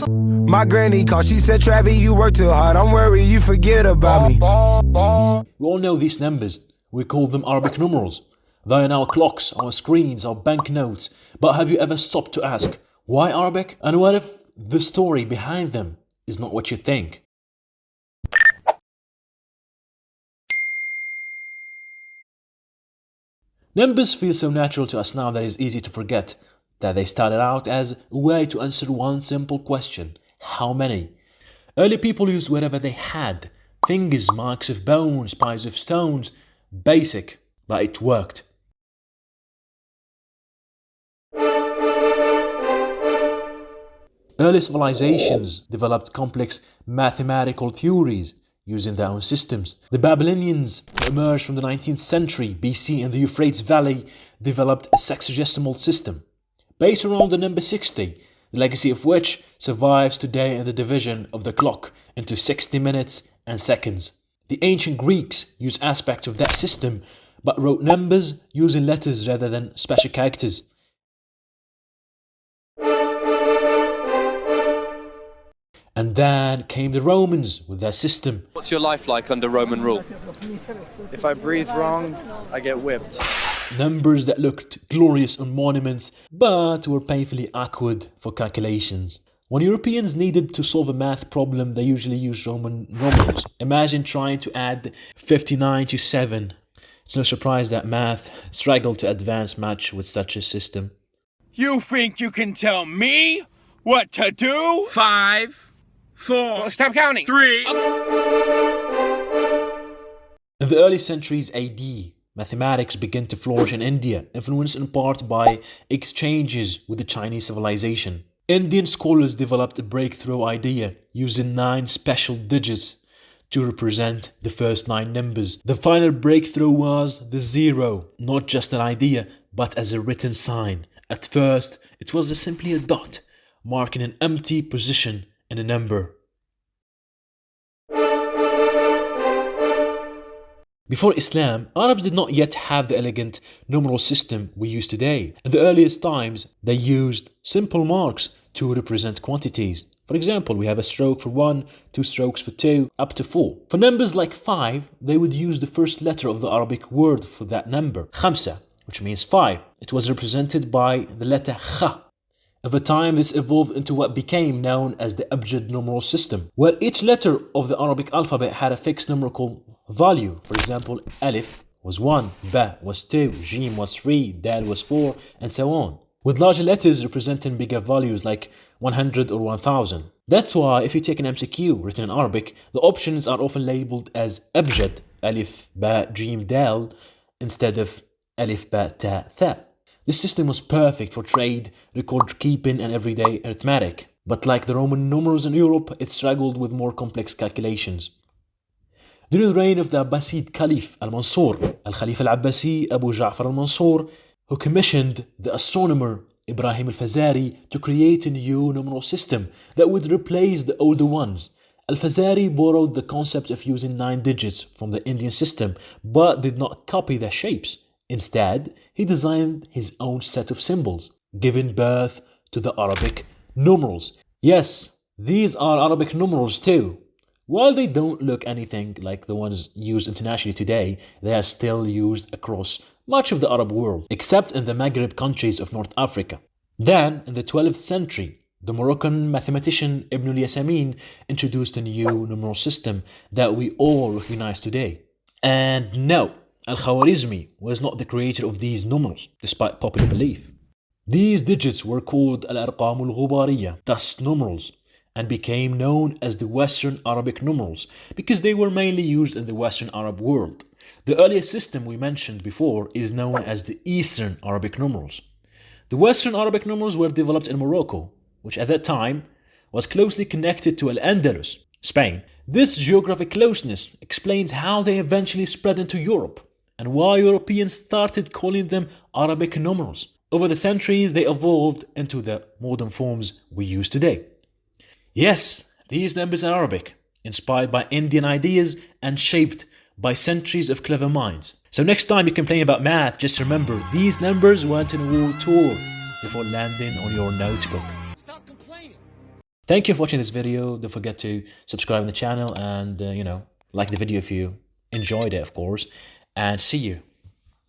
My granny called, she said, Travis, you work too hard. I'm worried you forget about me. We all know these numbers. We call them Arabic numerals. They are now clocks, our screens, our banknotes. But have you ever stopped to ask, why Arabic? And what if the story behind them is not what you think? Numbers feel so natural to us now that it's easy to forget that they started out as a way to answer one simple question: how many? Early people used whatever they had: fingers, marks of bones, piles of stones. Basic, but it worked. Early civilizations developed complex mathematical theories using their own systems. The Babylonians, who emerged from the 19th century BC in the Euphrates Valley, developed a sexagesimal system based around the number 60, the legacy of which survives today in the division of the clock into 60 minutes and seconds. The ancient Greeks used aspects of that system, but wrote numbers using letters rather than special characters. And then came the Romans with their system. What's your life like under Roman rule? If I breathe wrong, I get whipped. Numbers that looked glorious on monuments, but were painfully awkward for calculations. When Europeans needed to solve a math problem, they usually used Roman numerals. Imagine trying to add 59 to 7. It's no surprise that math struggled to advance much with such a system. You think you can tell me what to do? 5, 4, stop counting. 3. In the early centuries AD, mathematics began to flourish in India, influenced in part by exchanges with the Chinese civilization. Indian scholars developed a breakthrough idea using 9 special digits to represent the first 9 numbers. The final breakthrough was the 0, not just an idea, but as a written sign. At first, it was simply a dot, marking an empty position in a number. Before Islam, Arabs did not yet have the elegant numeral system we use today. In the earliest times, they used simple marks to represent quantities. For example, we have a stroke for 1, 2 strokes for 2, up to 4. For numbers like 5, they would use the first letter of the Arabic word for that number, khamsa, which means 5. It was represented by the letter kha. Over time, this evolved into what became known as the Abjad numeral system, where each letter of the Arabic alphabet had a fixed numerical value. For example, alif was 1, ba was 2, jim was 3, dal was 4, and so on, with larger letters representing bigger values like 100 or 1000. That's why if you take an MCQ written in Arabic, the options are often labeled as Abjad, alif, ba, jim, dal, instead of alif, ba, ta, tha. This system was perfect for trade, record keeping, and everyday arithmetic. But like the Roman numerals in Europe, it struggled with more complex calculations. During the reign of the Abbasid Caliph al-Mansur, Al-Khalifa al-Abbasi Abu Ja'far al-Mansur, who commissioned the astronomer Ibrahim al-Fazari to create a new numeral system that would replace the older ones. Al-Fazari borrowed the concept of using 9 digits from the Indian system, but did not copy their shapes. Instead, he designed his own set of symbols, giving birth to the Arabic numerals. Yes, these are Arabic numerals too. While they don't look anything like the ones used internationally today, they are still used across much of the Arab world, except in the Maghreb countries of North Africa. Then, in the 12th century, the Moroccan mathematician Ibn al-Yasamin introduced a new numeral system that we all recognize today. And no, Al-Khwarizmi was not the creator of these numerals, despite popular belief. These digits were called Al-Arqam al-Ghubariya, dust numerals, and became known as the Western Arabic numerals because they were mainly used in the Western Arab world. The earliest system we mentioned before is known as the Eastern Arabic numerals. The Western Arabic numerals were developed in Morocco, which at that time was closely connected to Al-Andalus, Spain. This geographic closeness explains how they eventually spread into Europe and why Europeans started calling them Arabic numerals. Over the centuries, they evolved into the modern forms we use today. Yes, these numbers are Arabic, inspired by Indian ideas and shaped by centuries of clever minds. So next time you complain about math, just remember these numbers went on a world tour before landing on your notebook. Thank you for watching this video. Don't forget to subscribe to the channel and, like the video if you enjoyed it, of course. And see you